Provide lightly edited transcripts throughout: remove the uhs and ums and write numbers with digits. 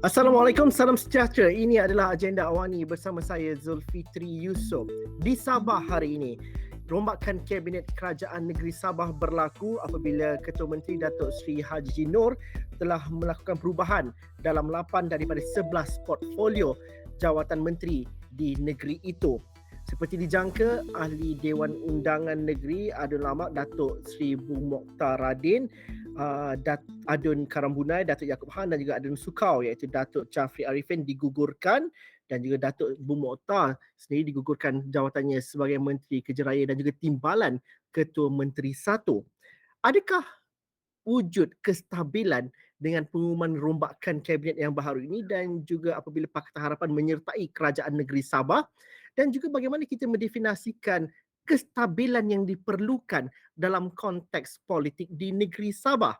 Assalamualaikum, salam sejahtera. Ini adalah agenda awani bersama saya Zulfitri Yusof. Di Sabah hari ini, rombakan Kabinet Kerajaan Negeri Sabah berlaku apabila Ketua Menteri Datuk Seri Haji Nur telah melakukan perubahan dalam 8 daripada 11 portfolio jawatan menteri di negeri itu. Seperti dijangka, Ahli Dewan Undangan Negeri Adun Lamak Datuk Seri Bu Mokhtar Radin, Adun Karambunai, Datuk Yaakob Han dan juga Adun Sukau iaitu Datuk Chafri Arifin digugurkan dan juga Datuk Bu Mokhtar sendiri digugurkan jawatannya sebagai Menteri Kerja Raya dan juga Timbalan Ketua Menteri Satu. Adakah wujud kestabilan dengan pengumuman rombakan kabinet yang baru ini dan juga apabila Pakatan Harapan menyertai Kerajaan Negeri Sabah, dan juga bagaimana kita mendefinisikan kestabilan yang diperlukan dalam konteks politik di negeri Sabah.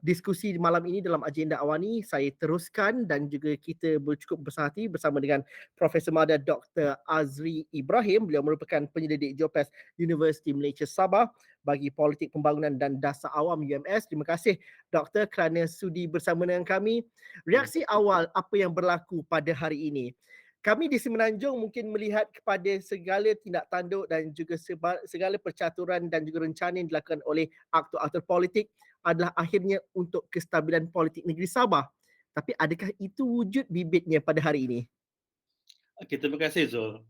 Diskusi malam ini dalam agenda awani saya teruskan dan juga kita cukup bersama bersama dengan Profesor Mada Dr. Azri Ibrahim. Beliau merupakan penyelidik JOPES Universiti Malaysia Sabah bagi Politik Pembangunan dan Dasar Awam UMS. Terima kasih Doktor kerana sudi bersama dengan kami. Reaksi awal apa yang berlaku pada hari ini? Kami di Semenanjung mungkin melihat kepada segala tindak tanduk dan juga segala percaturan dan juga rencana yang dilakukan oleh aktor-aktor politik adalah akhirnya untuk kestabilan politik negeri Sabah. Tapi adakah itu wujud bibitnya pada hari ini? Okey, terima kasih Zul.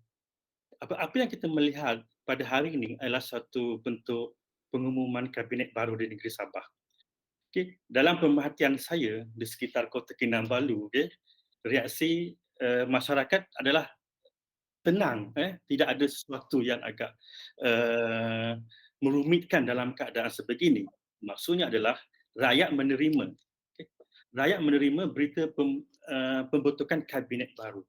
Apa yang kita melihat pada hari ini adalah satu bentuk pengumuman kabinet baru di negeri Sabah. Okey, dalam pemerhatian saya di sekitar Kota Kinabalu, reaksi masyarakat adalah tenang, tidak ada sesuatu yang agak merumitkan dalam keadaan sebegini. Maksudnya adalah rakyat menerima, rakyat menerima berita pembentukan kabinet baru.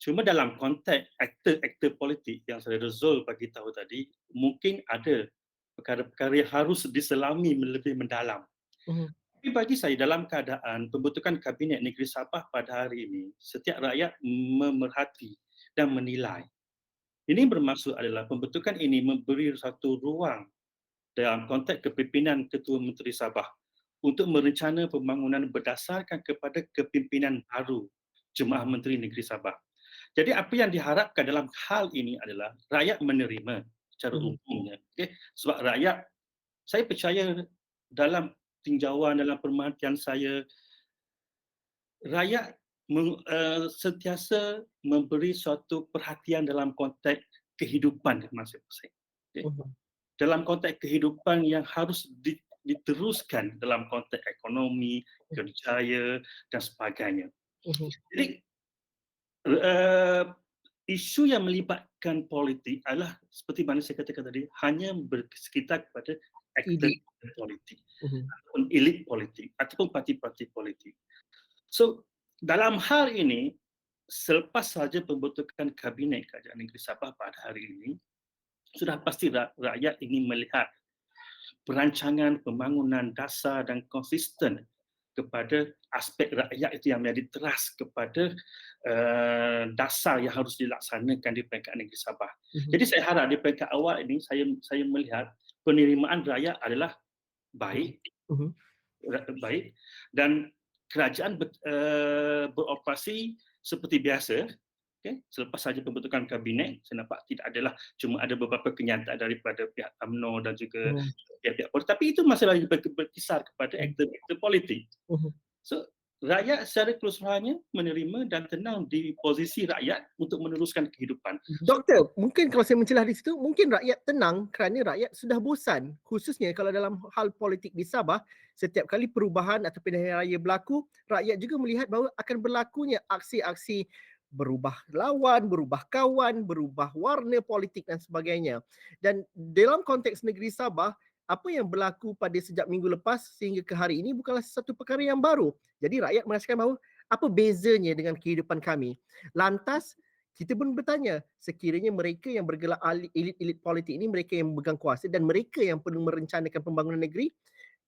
Cuma dalam konteks aktor-aktor politik yang saudara Zul bagi tahu tadi, mungkin ada perkara-perkara yang harus diselami lebih mendalam. Tapi bagi saya dalam keadaan pembentukan kabinet negeri Sabah pada hari ini, setiap rakyat memerhati dan menilai. Ini bermaksud adalah pembentukan ini memberi satu ruang dalam konteks kepimpinan Ketua Menteri Sabah untuk merencana pembangunan berdasarkan kepada kepimpinan baru Jemaah Menteri Negeri Sabah. Jadi apa yang diharapkan dalam hal ini adalah rakyat menerima secara umumnya. Sebab rakyat, saya percaya dalam tinjauan, dalam pemerhatian saya, rakyat sentiasa memberi suatu perhatian dalam konteks kehidupan masing-masing. Dalam konteks kehidupan yang harus diteruskan dalam konteks ekonomi, kerjaya dan sebagainya. Jadi isu yang melibatkan politik adalah seperti mana saya katakan tadi, hanya bersekitar kepada aktor politik ataupun elit politik ataupun parti-parti politik. So dalam hal ini, selepas saja pembentukan kabinet Kerajaan Negeri Sabah pada hari ini, sudah pasti rakyat ingin melihat perancangan pembangunan dasar dan konsisten kepada aspek rakyat itu yang menjadi teras kepada dasar yang harus dilaksanakan di peringkat negeri Sabah. Jadi saya harap di peringkat awal ini saya melihat penerimaan rakyat adalah baik, baik dan kerajaan beroperasi seperti biasa. Okay. Selepas saja pembentukan kabinet, saya nampak tidak adalah cuma ada beberapa kenyataan daripada pihak UMNO dan juga pihak-pihak politik, tapi itu masih lagi berkisar kepada aktor-aktor politik. So, rakyat secara keseluruhannya menerima dan tenang di posisi rakyat untuk meneruskan kehidupan. Doktor, mungkin kalau saya mencelah di situ, mungkin rakyat tenang kerana rakyat sudah bosan. Khususnya kalau dalam hal politik di Sabah, setiap kali perubahan atau pilihan raya berlaku, rakyat juga melihat bahawa akan berlakunya aksi-aksi berubah lawan, berubah kawan, berubah warna politik dan sebagainya. Dan dalam konteks negeri Sabah, apa yang berlaku pada sejak minggu lepas sehingga ke hari ini bukanlah sesuatu perkara yang baru. Jadi rakyat merasakan bahawa apa bezanya dengan kehidupan kami. Lantas, kita pun bertanya, sekiranya mereka yang bergelar elit-elit politik ini, mereka yang memegang kuasa dan mereka yang perlu merencanakan pembangunan negeri,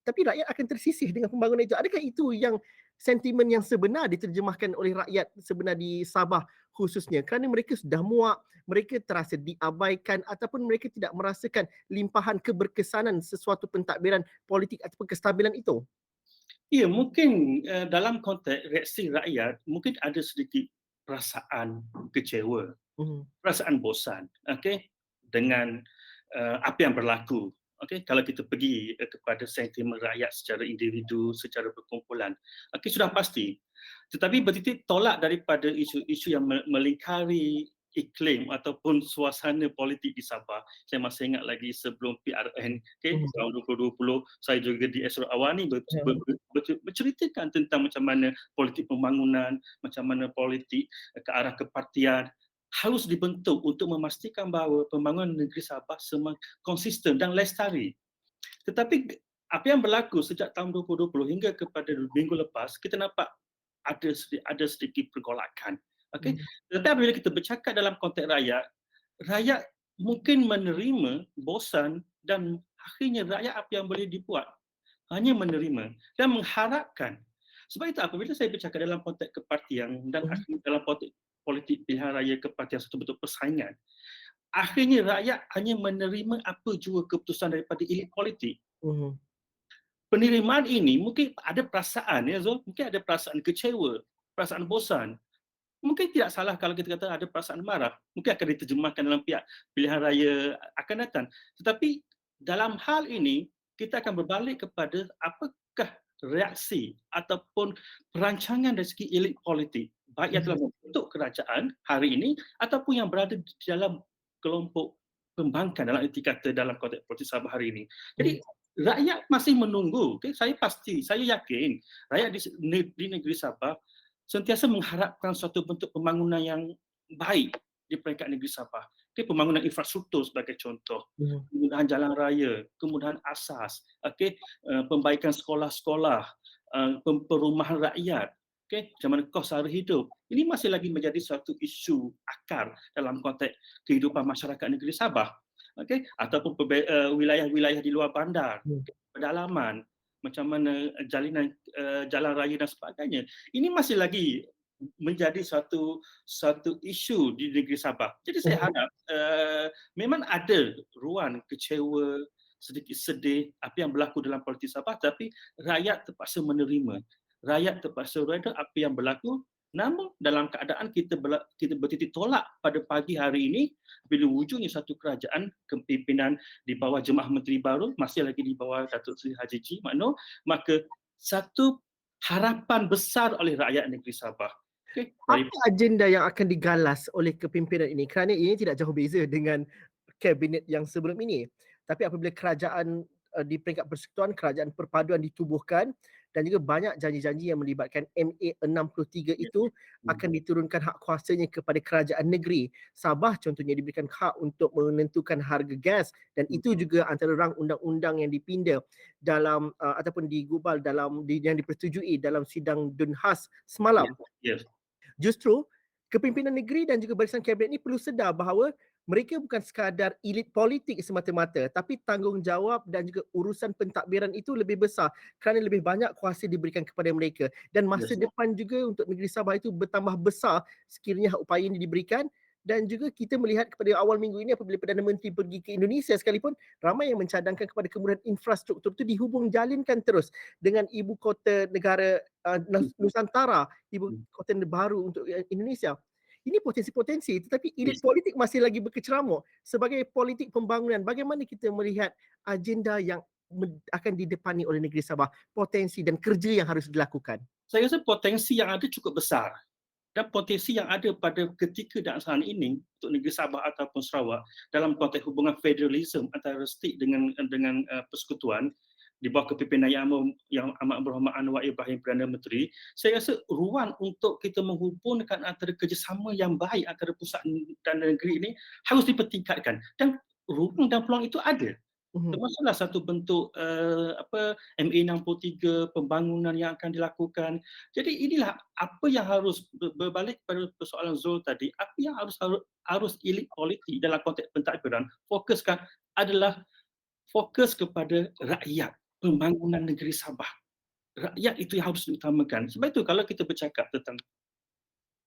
tapi rakyat akan tersisih dengan pembangunan itu. Adakah itu yang sentimen yang sebenar diterjemahkan oleh rakyat sebenar di Sabah khususnya? Kerana mereka sudah muak, mereka terasa diabaikan ataupun mereka tidak merasakan limpahan keberkesanan sesuatu pentadbiran politik ataupun kestabilan itu. Ya, mungkin dalam konteks reaksi rakyat, mungkin ada sedikit perasaan kecewa, Mhm. perasaan bosan, okey, dengan apa yang berlaku. Okey, kalau kita pergi kepada sentimen rakyat secara individu, secara berkumpulan, okey, sudah pasti. Tetapi bertitik tolak daripada isu-isu yang melingkari iklim ataupun suasana politik di Sabah. Saya masih ingat lagi sebelum PRN, okey, Mhm. tahun 2020, saya juga di Esra Awani Ya. berceritakan tentang macam mana politik pembangunan, macam mana politik ke arah kepartian harus dibentuk untuk memastikan bahawa pembangunan negeri Sabah konsisten dan lestari. Tetapi apa yang berlaku sejak tahun 2020 hingga kepada minggu lepas, kita nampak ada sedikit pergolakan. Okey. Mhm. Tetapi apabila kita bercakap dalam konteks rakyat, rakyat mungkin menerima, bosan dan akhirnya rakyat apa yang boleh dibuat? Hanya menerima dan mengharapkan. Sebab itu apabila saya bercakap dalam konteks kepartian dan Mhm. akhirnya dalam konteks politik pilihan raya kepartian satu bentuk persaingan, akhirnya rakyat hanya menerima apa jua keputusan daripada elit politik. Mhm. Penerimaan ini mungkin ada perasaan, ya Zul, mungkin ada perasaan kecewa, perasaan bosan. Mungkin tidak salah kalau kita kata ada perasaan marah, mungkin akan diterjemahkan dalam pihak pilihan raya akan datang. Tetapi dalam hal ini, kita akan berbalik kepada apakah reaksi ataupun perancangan dari segi elit politik, baik yang Mhm. telah membentuk kerajaan hari ini ataupun yang berada di dalam kelompok pembangkang dalam erti kata dalam konteks politik Sabah hari ini. Mhm. Jadi rakyat masih menunggu, okay? Saya yakin rakyat di negeri Sabah sentiasa mengharapkan suatu bentuk pembangunan yang baik di peringkat negeri Sabah. Okay, pembangunan infrastruktur sebagai contoh, Mhm. kemudahan jalan raya, kemudahan asas, okay, pembaikan sekolah-sekolah, perumahan rakyat, okay, macam mana kos sara hidup. Ini masih lagi menjadi suatu isu akar dalam konteks kehidupan masyarakat negeri Sabah. Okay, ataupun wilayah-wilayah di luar bandar, Mhm. pedalaman, macam mana jalinan jalan raya dan sebagainya. Ini masih lagi menjadi satu isu di negeri Sabah. Jadi saya Mhm. harap memang ada ruang kecewa, sedikit sedih apa yang berlaku dalam politik Sabah, tapi rakyat terpaksa menerima. Rakyat terpaksa reda apa yang berlaku. Namun dalam keadaan kita bertitik tolak pada pagi hari ini bila wujudnya satu kerajaan kepimpinan di bawah Jemaah Menteri baru, masih lagi di bawah Datuk Seri Haji G. Makno, maka satu harapan besar oleh rakyat negeri Sabah. Okay? Apa agenda yang akan digalas oleh kepimpinan ini? Kerana ini tidak jauh beza dengan kabinet yang sebelum ini. Tapi apabila kerajaan di peringkat persekutuan, kerajaan perpaduan ditubuhkan dan juga banyak janji-janji yang melibatkan MA63 itu akan diturunkan hak kuasanya kepada kerajaan negeri. Sabah contohnya diberikan hak untuk menentukan harga gas dan itu juga antara rang undang-undang yang dipinda dalam ataupun digubal yang dipersetujui dalam sidang Dunhas semalam. Yes. Justru kepimpinan negeri dan juga barisan kabinet ini perlu sedar bahawa mereka bukan sekadar elit politik semata-mata tapi tanggungjawab dan juga urusan pentadbiran itu lebih besar kerana lebih banyak kuasa diberikan kepada mereka dan masa Yes. depan juga untuk negeri Sabah itu bertambah besar sekiranya hak upaya ini diberikan. Dan juga kita melihat kepada awal minggu ini apabila Perdana Menteri pergi ke Indonesia sekalipun, ramai yang mencadangkan kepada kemudahan infrastruktur itu dihubung jalinkan terus dengan ibu kota negara Nusantara, ibu kota baru untuk Indonesia. Ini potensi-potensi tetapi elit Yes. politik masih lagi berkeceramuk. Sebagai politik pembangunan, bagaimana kita melihat agenda yang akan didepani oleh negeri Sabah, potensi dan kerja yang harus dilakukan? Saya rasa potensi yang ada cukup besar dan potensi yang ada pada ketika dan saat ini untuk negeri Sabah ataupun Sarawak dalam konteks hubungan federalisme antara state dengan persekutuan di bawah kepimpinan yang amat berhormat Anwar Ibrahim Perdana Menteri, saya rasa ruang untuk kita menghubungkan antara kerjasama yang baik antara pusat dan negeri ini harus dipertingkatkan dan ruang dan peluang itu ada. Mhm. Termasuklah satu bentuk MA63, pembangunan yang akan dilakukan. Jadi inilah apa yang harus berbalik pada persoalan Zul tadi, apa yang harus elit politik dalam konteks pentadbiran fokuskan adalah fokus kepada rakyat, pembangunan negeri Sabah. Rakyat itu yang harus diutamakan. Sebab itu kalau kita bercakap tentang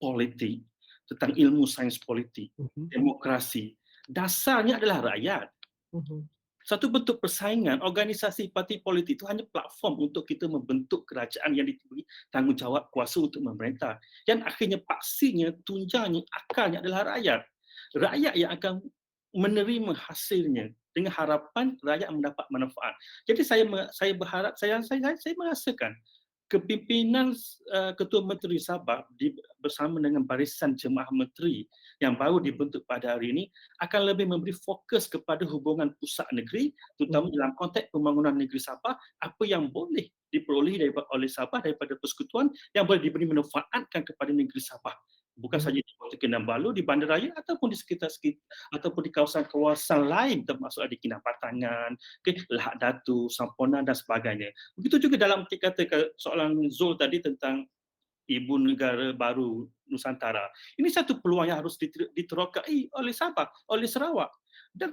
politik, tentang ilmu sains politik, Mhm. demokrasi, dasarnya adalah rakyat. Mhm. Satu bentuk persaingan, organisasi parti politik itu hanya platform untuk kita membentuk kerajaan yang diberi tanggungjawab kuasa untuk memerintah. Yang akhirnya paksinya, tunjangnya, akalnya adalah rakyat. Rakyat yang akan menerima hasilnya dengan harapan rakyat mendapat manfaat. Jadi saya berharap, saya merasakan kepimpinan Ketua Menteri Sabah bersama dengan barisan jemaah menteri yang baru dibentuk pada hari ini akan lebih memberi fokus kepada hubungan pusat negeri, terutama dalam konteks pembangunan negeri Sabah, apa yang boleh diperoleh oleh Sabah daripada persekutuan yang boleh diberi manfaatkan kepada negeri Sabah. Bukan saja di Kota Kinabalu, di bandaraya ataupun di sekitar ataupun di kawasan-kawasan lain termasuk di Kinabatangan, Lahad Datu, Sampurna dan sebagainya. Begitu juga dalam kata soalan Zul tadi tentang ibu negara baru Nusantara. Ini satu peluang yang harus diterokai oleh Sabah, oleh Sarawak. Dan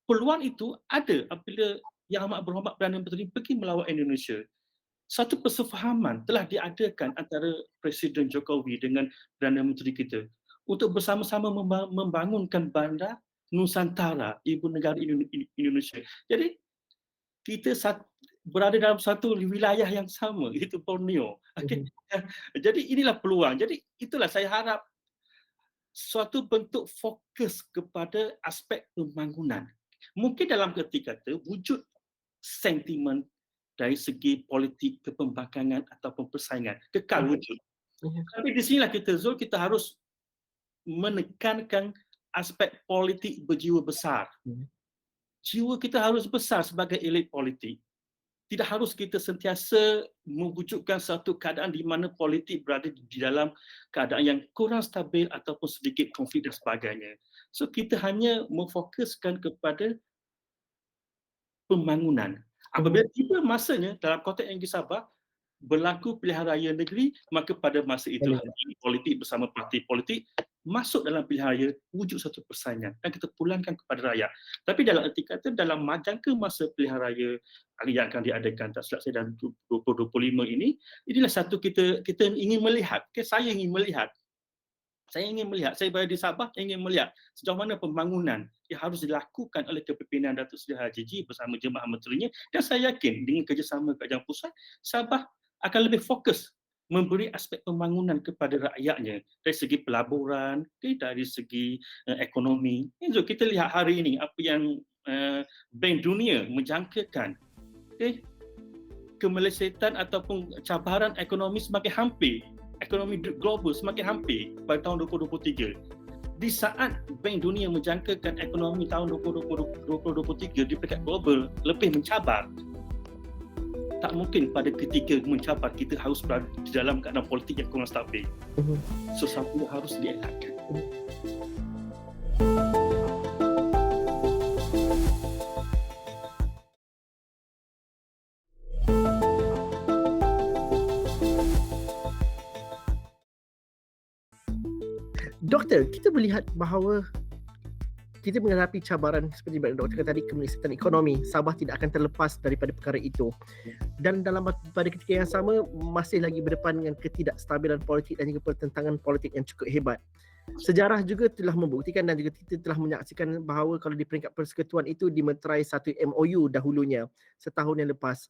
peluang itu ada apabila Yang Amat Berhormat Perdana Menteri pergi melawat Indonesia. Satu persefahaman telah diadakan antara Presiden Jokowi dengan Perdana Menteri kita untuk bersama-sama membangunkan bandar Nusantara, ibu negara Indonesia. Jadi kita berada dalam satu wilayah yang sama, iaitu Borneo. Okay? Jadi inilah peluang. Jadi itulah saya harap suatu bentuk fokus kepada aspek pembangunan. Mungkin dalam ketika itu wujud sentimen dari segi politik kepembangkangan ataupun persaingan kekal wujud. Tapi di sinilah kita harus menekankan aspek politik berjiwa besar. Jiwa kita harus besar sebagai elit politik. Tidak harus kita sentiasa mewujudkan satu keadaan di mana politik berada di dalam keadaan yang kurang stabil ataupun sedikit konflik dan sebagainya. So kita hanya memfokuskan kepada pembangunan. Apabila tiba masanya dalam konteks yang Sabah berlaku pilihan raya negeri, maka pada masa itu politik bersama parti politik masuk dalam pilihan raya, wujud satu persaingan dan kita pulangkan kepada rakyat. Tapi dalam erti kata, dalam jangka masa pilihan raya yang akan diadakan tak silap saya dalam 2025 ini, inilah satu kita ingin melihat, saya ingin melihat, saya berada di Sabah, saya ingin melihat sejauh mana pembangunan yang harus dilakukan oleh kepimpinan Datuk Seri Haji bersama jemaah menterinya, dan saya yakin dengan kerjasama kerajaan pusat, Sabah akan lebih fokus memberi aspek pembangunan kepada rakyatnya dari segi pelaburan, dari segi ekonomi. So, kita lihat hari ini apa yang Bank Dunia menjangkakan, kemelesetan ataupun cabaran ekonomi semakin hampir, ekonomi global semakin hampir pada tahun 2023. Di saat Bank Dunia menjangkakan ekonomi tahun 2023 di peringkat global lebih mencabar, tak mungkin pada ketika mencabar kita harus berada di dalam keadaan politik yang kurang stabil. Sesuatu harus dielakkan. Doktor, kita melihat bahawa kita menghadapi cabaran seperti yang doktor kata tadi, kemelesetan ekonomi. Sabah tidak akan terlepas daripada perkara itu. Dan pada ketika yang sama, masih lagi berdepan dengan ketidakstabilan politik dan juga pertentangan politik yang cukup hebat. Sejarah juga telah membuktikan dan juga kita telah menyaksikan bahawa kalau di peringkat persekutuan itu dimeterai satu MOU dahulunya, setahun yang lepas.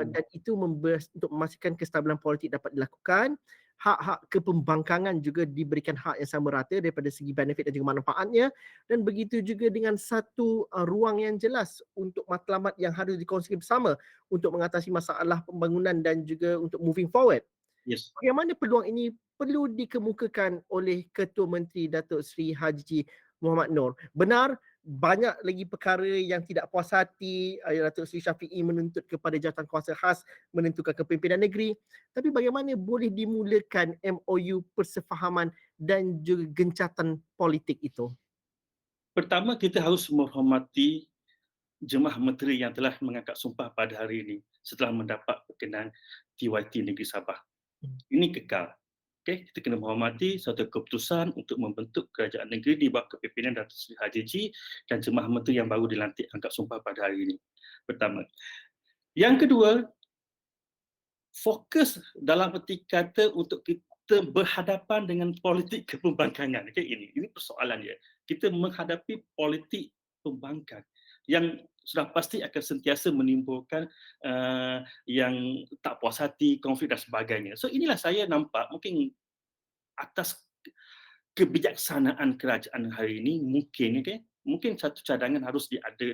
Dan itu untuk memastikan kestabilan politik dapat dilakukan. Hak-hak kepembangkangan juga diberikan hak yang sama rata daripada segi benefit dan juga manfaatnya, dan begitu juga dengan satu ruang yang jelas untuk matlamat yang harus dikongsikan bersama untuk mengatasi masalah pembangunan dan juga untuk moving forward. Yes. Bagaimana peluang ini perlu dikemukakan oleh Ketua Menteri Datuk Seri Haji Muhammad Noor? Benar, banyak lagi perkara yang tidak puas hati. Datuk Seri Syafiee menuntut kepada jawatan kuasa khas menentukan kepimpinan negeri. Tapi bagaimana boleh dimulakan MOU persefahaman dan juga gencatan politik itu? Pertama, kita harus menghormati jemaah menteri yang telah mengangkat sumpah pada hari ini setelah mendapat perkenan TYT Negeri Sabah. Ini kekal. Kita kena menghormati satu keputusan untuk membentuk kerajaan negeri di bawah kepimpinan Datuk Seri Haji dan jemaah menteri yang baru dilantik angkat sumpah pada hari ini. Pertama. Yang kedua, fokus dalam erti kata untuk kita berhadapan dengan politik kepembangkangan. Ini persoalan dia. Kita menghadapi politik pembangkang yang sudah pasti akan sentiasa menimbulkan yang tak puas hati, konflik dan sebagainya. So inilah saya nampak mungkin atas kebijaksanaan kerajaan hari ini mungkin, mungkin satu cadangan harus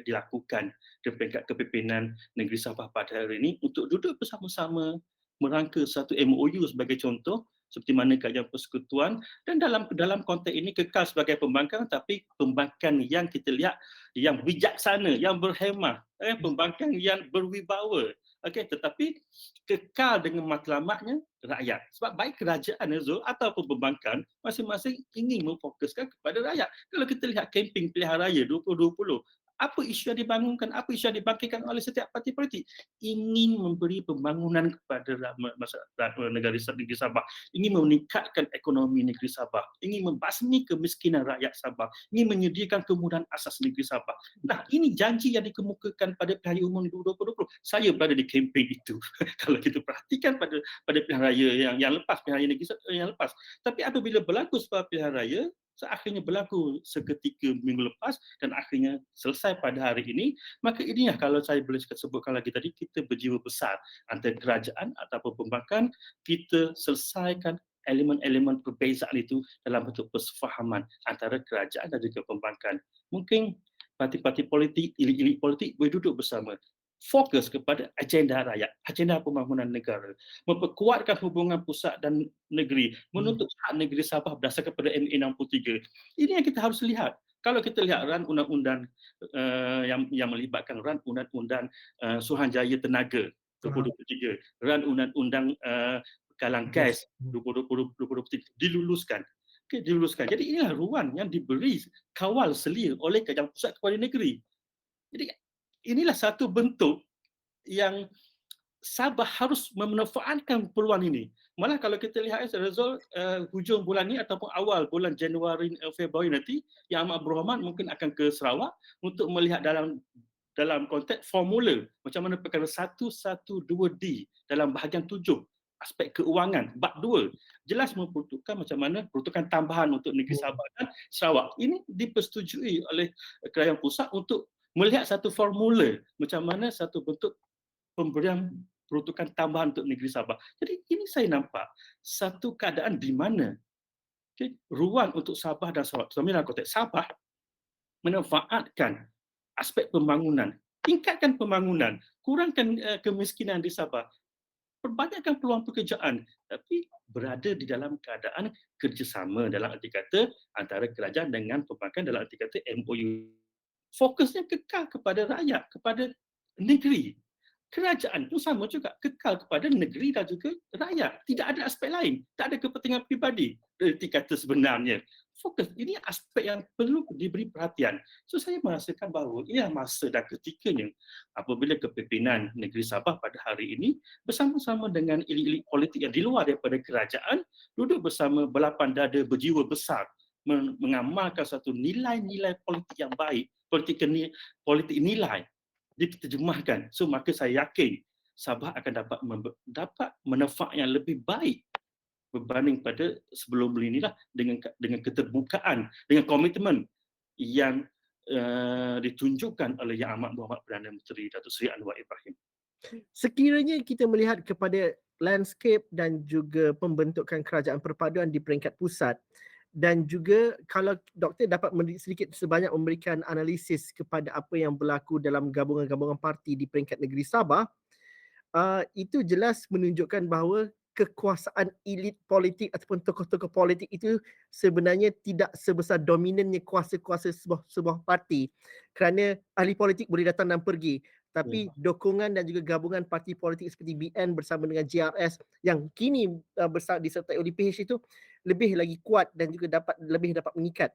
dilakukan di peringkat kepimpinan negeri Sabah pada hari ini untuk duduk bersama-sama merangka satu MOU sebagai contoh seperti mana kajian persekutuan, dan dalam konteks ini kekal sebagai pembangkang, tapi pembangkang yang kita lihat yang bijaksana, yang berhemah, pembangkang yang berwibawa. Tetapi kekal dengan matlamatnya rakyat. Sebab baik kerajaan Zul ataupun pembangkang masing-masing ingin memfokuskan kepada rakyat. Kalau kita lihat kempen pilihan raya 2020, apa isu yang dibangunkan, apa isu yang dibangkitkan oleh setiap parti politik? Ingin memberi pembangunan kepada negeri Sabah, ingin meningkatkan ekonomi negeri Sabah, ingin membasmi kemiskinan rakyat Sabah, ingin menyediakan kemudahan asas negeri Sabah. Nah, ini janji yang dikemukakan pada pilihan raya umum 2020. Saya berada di kempen itu. Kalau kita perhatikan pada pilihan raya yang lepas, pilihan raya negeri yang lepas. Tapi apabila berlaku sebuah pilihan raya, akhirnya berlaku seketika minggu lepas dan akhirnya selesai pada hari ini, maka inilah kalau saya boleh sebutkan lagi tadi, kita berjiwa besar antara kerajaan ataupun pembangkang, kita selesaikan elemen-elemen perbezaan itu dalam bentuk persefahaman antara kerajaan dan juga pembangkang. Mungkin parti-parti politik, elit-elit politik boleh duduk bersama, fokus kepada agenda rakyat, agenda pembangunan negara, memperkuatkan hubungan pusat dan negeri, menuntut hak negeri Sabah berdasarkan pada MA 63. Ini yang kita harus lihat. Kalau kita lihat ran undang-undang yang melibatkan ran undang-undang Suruhanjaya Tenaga 2023, ran undang-undang bekalan gas 2023 diluluskan. Diluluskan. Jadi inilah ruang yang diberi kawal selia oleh kerajaan pusat kepada negeri. Jadi inilah satu bentuk yang Sabah harus memanfaatkan peluang ini. Malah kalau kita lihat Razul, hujung bulan ini ataupun awal bulan Januari Februari nanti, Yang Amat Berhormat mungkin akan ke Sarawak untuk melihat dalam konteks formula macam mana perkara 112D dalam bahagian 7 aspek keuangan bab 2 jelas memperuntukkan macam mana peruntukan tambahan untuk negeri Sabah dan Sarawak. Ini dipersetujui oleh kerajaan pusat untuk melihat satu formula macam mana satu bentuk pemberian peruntukan tambahan untuk negeri Sabah. Jadi ini saya nampak satu keadaan di mana ruang untuk Sabah dan Sarawak, terutama dalam konteks Sabah, memanfaatkan aspek pembangunan, tingkatkan pembangunan, kurangkan kemiskinan di Sabah, perbanyakkan peluang pekerjaan, tapi berada di dalam keadaan kerjasama dalam arti kata antara kerajaan dengan pembangkang dalam arti kata MOU. Fokusnya kekal kepada rakyat, kepada negeri. Kerajaan pun sama juga, kekal kepada negeri dan juga rakyat. Tidak ada aspek lain, tak ada kepentingan pribadi. Erti kata sebenarnya. Fokus, ini aspek yang perlu diberi perhatian. So saya merasakan bahawa ia masa dan ketikanya apabila kepimpinan negeri Sabah pada hari ini bersama-sama dengan elit-elit politik yang di luar daripada kerajaan, duduk bersama berlapang dada berjiwa besar mengamalkan satu nilai-nilai politik yang baik, politik nilai diterjemahkan. So maka saya yakin Sabah akan dapat manfaat yang lebih baik berbanding pada sebelum inilah dengan keterbukaan, dengan komitmen yang ditunjukkan oleh Yang Amat Berhormat Perdana Menteri Datuk Seri Anwar Ibrahim. Sekiranya kita melihat kepada landscape dan juga pembentukan kerajaan perpaduan di peringkat pusat, dan juga kalau doktor dapat sedikit sebanyak memberikan analisis kepada apa yang berlaku dalam gabungan-gabungan parti di peringkat negeri Sabah, itu jelas menunjukkan bahawa kekuasaan elit politik ataupun tokoh-tokoh politik itu sebenarnya tidak sebesar dominannya kuasa-kuasa sebuah parti, kerana ahli politik boleh datang dan pergi, tapi dokongan dan juga gabungan parti politik seperti BN bersama dengan JRS yang kini disertai oleh PH itu lebih lagi kuat dan juga lebih dapat mengikat.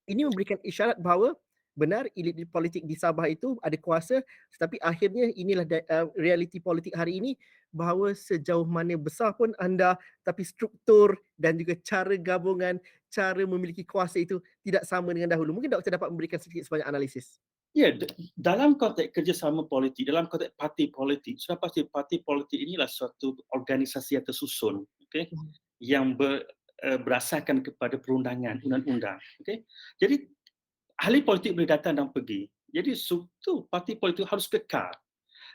Ini memberikan isyarat bahawa benar elit politik di Sabah itu ada kuasa, tetapi akhirnya inilah realiti politik hari ini, bahawa sejauh mana besar pun anda, tapi struktur dan juga cara gabungan, cara memiliki kuasa itu tidak sama dengan dahulu. Mungkin doktor dapat memberikan sedikit sebanyak analisis. Ya, dalam konteks kerjasama politik, dalam konteks parti politik, sudah pasti parti politik inilah suatu organisasi yang tersusun, yang berasaskan kepada perundangan, undang-undang. Jadi ahli politik boleh datang dan pergi, Jadi struktur parti politik harus kekal.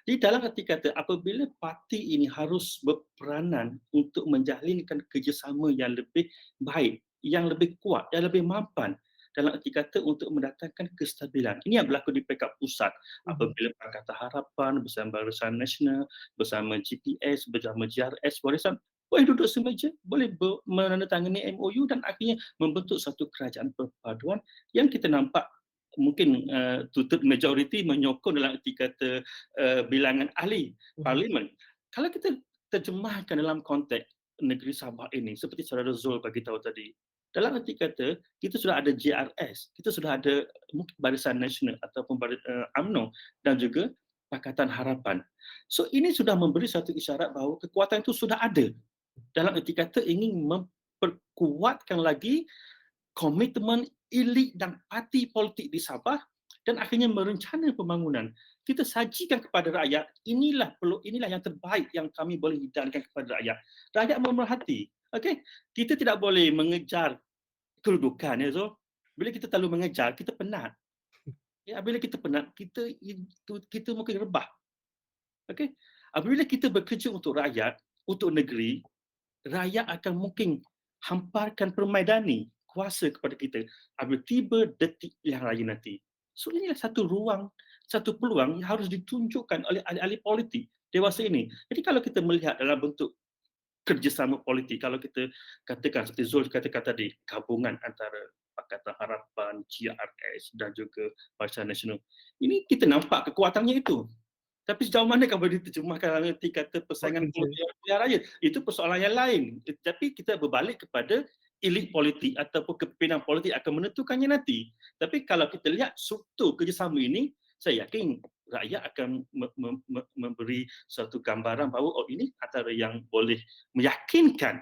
Jadi dalam arti kata, apabila parti ini harus berperanan untuk menjalinkan kerjasama yang lebih baik, yang lebih kuat, yang lebih mampan, dalam arti kata untuk mendatangkan kestabilan. Ini yang berlaku di peringkat pusat. Mhm. Apabila Pakatan Harapan bersama Barisan Nasional, bersama GPS, bersama GRS, Warisan, boleh duduk semeja, boleh menandatangani MOU dan akhirnya membentuk satu kerajaan perpaduan yang kita nampak mungkin tutup majoriti menyokong dalam arti kata bilangan ahli Mhm. parlimen. Kalau kita terjemahkan dalam konteks negeri Sabah ini, seperti saudara Zul bagi tahu tadi, dalam arti kata kita sudah ada JRS, kita sudah ada mungkin Barisan Nasional ataupun UMNO dan juga Pakatan Harapan. So ini sudah memberi satu isyarat bahawa kekuatan itu sudah ada. Dalam arti kata ingin memperkuatkan lagi komitmen elit dan parti politik di Sabah dan akhirnya merencana pembangunan. Kita sajikan kepada rakyat, inilah yang terbaik yang kami boleh hidangkan kepada rakyat. Rakyat memerhati. Okey, kita tidak boleh mengejar kedudukan ya Zul. Bila kita terlalu mengejar, kita penat. Ya, bila kita penat, kita mungkin rebah. Okey. Apabila kita bekerja untuk rakyat, untuk negeri, rakyat akan mungkin hamparkan permaidani kuasa kepada kita apabila tiba detik pilihan raya nanti. So inilah satu ruang, satu peluang yang harus ditunjukkan oleh ahli-ahli politik dewasa ini. Jadi kalau kita melihat dalam bentuk kerjasama politik, kalau kita katakan seperti Zul katakan tadi, gabungan antara Pakatan Harapan, GRS dan juga Barisan Nasional. Ini kita nampak kekuatannya itu. Tapi sejauh mana kalau diterjemahkan dalam erti kata Buat persaingan kerja. politik pilihan raya, itu persoalan yang lain. Tapi kita berbalik kepada elit politik ataupun kepimpinan politik akan menentukannya nanti. Tapi kalau kita lihat struktur kerjasama ini, saya yakin rakyat akan memberi satu gambaran bahawa ini antara yang boleh meyakinkan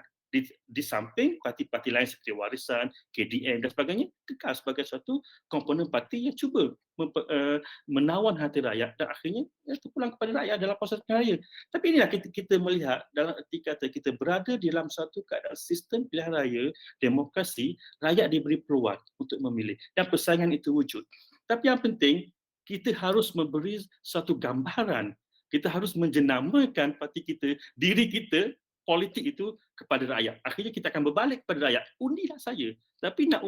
di samping parti-parti lain seperti Warisan, KDN dan sebagainya kekal sebagai suatu komponen parti yang cuba menawan hati rakyat dan akhirnya terpulang kepada rakyat dalam proses pilihan raya. Tapi inilah kita melihat dalam erti kata kita berada di dalam satu keadaan sistem pilihan raya, demokrasi, rakyat diberi peluang untuk memilih dan persaingan itu wujud. Tapi yang penting kita harus memberi satu gambaran, kita harus menjenamakan parti kita, diri kita, politik itu kepada rakyat. Akhirnya kita akan berbalik kepada rakyat. Undilah saya. Tapi nak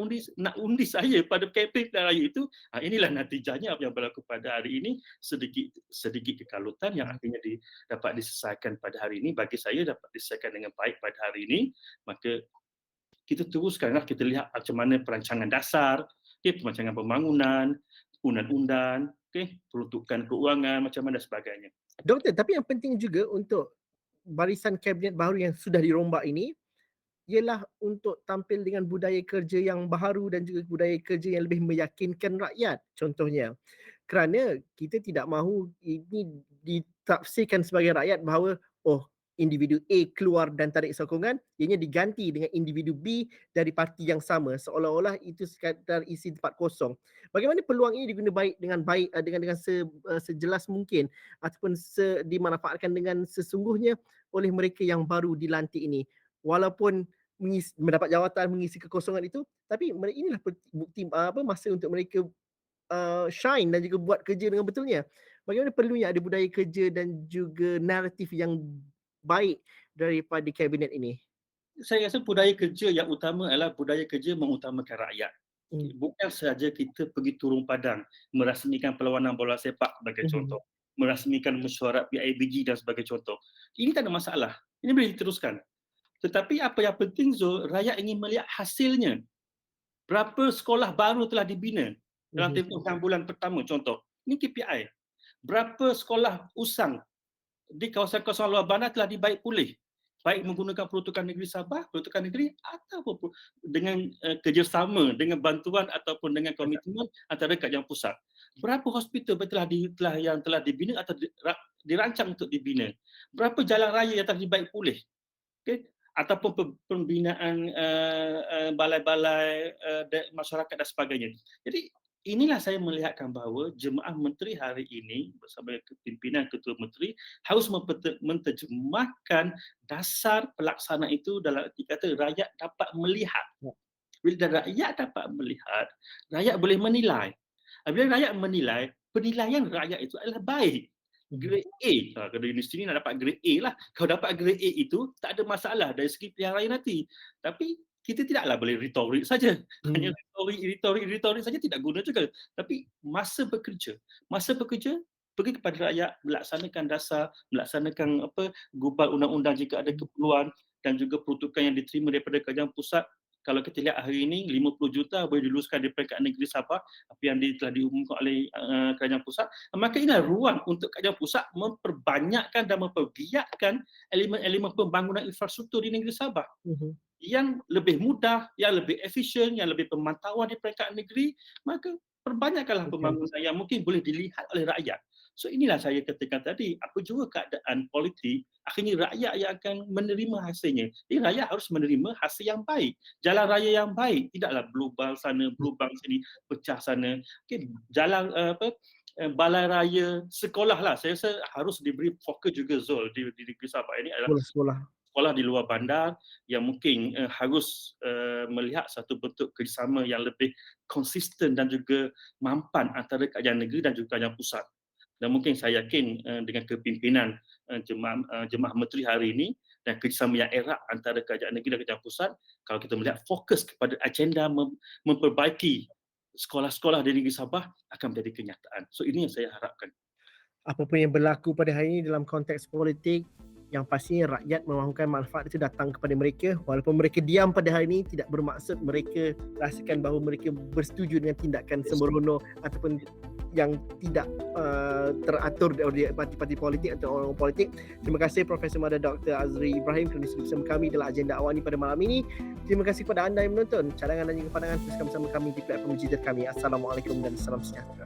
undi saya pada kempen pilihan raya itu, inilah natijahnya apa yang berlaku pada hari ini, sedikit kekalutan yang akhirnya dapat diselesaikan pada hari ini. Bagi saya dapat diselesaikan dengan baik pada hari ini, maka kita teruskanlah, kita lihat macam mana perancangan dasar, perancangan pembangunan, undang-undang, peruntukan keuangan, macam mana dan sebagainya. Doktor, tapi yang penting juga untuk barisan kabinet baru yang sudah dirombak ini ialah untuk tampil dengan budaya kerja yang baharu dan juga budaya kerja yang lebih meyakinkan rakyat. Contohnya, kerana kita tidak mahu ini ditafsirkan sebagai rakyat bahawa individu A keluar dan tarik sokongan, ianya diganti dengan individu B dari parti yang sama, seolah-olah itu sekadar isi tempat kosong. Bagaimana peluang ini diguna baik dengan sejelas mungkin ataupun dimanfaatkan dengan sesungguhnya oleh mereka yang baru dilantik ini, walaupun mendapat jawatan mengisi kekosongan itu, tapi inilah bukti masa untuk mereka shine dan juga buat kerja dengan betulnya. Bagaimana perlunya ada budaya kerja dan juga naratif yang baik daripada kabinet ini? Saya rasa budaya kerja yang utama adalah budaya kerja mengutamakan rakyat. Hmm. Bukan sahaja kita pergi turun padang merasmikan perlawanan bola sepak sebagai contoh, merasmikan mesyuarat PIBG dan sebagai contoh. Ini tak ada masalah. Ini boleh diteruskan. Tetapi apa yang penting Zul, rakyat ingin melihat hasilnya. Berapa sekolah baru telah dibina dalam tempoh 6 bulan pertama contoh. Ini KPI. Berapa sekolah usang di kawasan-kawasan luar bandar telah dibaik pulih, baik menggunakan peruntukan negeri Sabah, peruntukan negeri ataupun dengan kerjasama dengan bantuan ataupun dengan komitmen antara kerajaan pusat. Berapa hospital yang telah dibina atau dirancang untuk dibina? Berapa jalan raya yang telah dibaik pulih? Okay? Ataupun pembinaan balai-balai masyarakat dan sebagainya. Jadi inilah saya melihatkan bahawa jemaah menteri hari ini bersama pimpinan ketua menteri harus menterjemahkan dasar pelaksana itu dalam arti kata rakyat dapat melihat. Bila rakyat dapat melihat, rakyat boleh menilai. Apabila rakyat menilai, penilaian rakyat itu adalah baik. Grade A, kalau di sini nak dapat grade A lah. Kalau dapat grade A itu, tak ada masalah dari segi pilihan raya nanti. Tapi kita tidaklah boleh retorik saja. Hanya retorik saja tidak guna juga. Tapi masa bekerja pergi kepada rakyat, melaksanakan dasar, melaksanakan gubal undang-undang jika ada keperluan dan juga peruntukan yang diterima daripada kerajaan pusat. Kalau kita lihat hari ini 50 juta boleh diluluskan di peringkat negeri Sabah apa yang telah diumumkan oleh kerajaan pusat, maka inilah ruang untuk kerajaan pusat memperbanyakkan dan memperbiakkan elemen-elemen pembangunan infrastruktur di negeri Sabah yang lebih mudah, yang lebih efisien, yang lebih pemantauan di peringkat negeri, maka perbanyakkanlah pembangunan yang mungkin boleh dilihat oleh rakyat. So inilah saya katakan tadi, apa jua keadaan politik, akhirnya rakyat yang akan menerima hasilnya. Jadi rakyat harus menerima hasil yang baik, jalan raya yang baik, tidaklah blubal sana, blubang sini, pecah sana. Okay, jalan balai raya, sekolah lah. Saya rasa harus diberi fokus juga Zul di negeri Sabah ini adalah sekolah di luar bandar yang mungkin harus melihat satu bentuk kerjasama yang lebih konsisten dan juga mampan antara kerajaan negeri dan juga kerajaan pusat. Dan mungkin saya yakin dengan kepimpinan Jemaah Menteri hari ini dan kerjasama yang erat antara kerajaan negeri dan kerajaan pusat, kalau kita melihat fokus kepada agenda memperbaiki sekolah-sekolah di negeri Sabah akan menjadi kenyataan. So ini yang saya harapkan. Apapun yang berlaku pada hari ini dalam konteks politik, yang pastinya rakyat memahukan manfaat itu datang kepada mereka. Walaupun mereka diam pada hari ini, tidak bermaksud mereka rasakan bahawa mereka bersetuju dengan tindakan sembrono ataupun yang tidak teratur oleh parti-parti politik atau orang-orang politik. Terima kasih Profesor Mada Dr. Azri Ibrahim kerana duduk bersama kami dalam agenda awal ini pada malam ini. Terima kasih kepada anda yang menonton. Cadangan dan juga pandangan teruskan bersama kami di platform digital kami. Assalamualaikum dan salam sejahtera.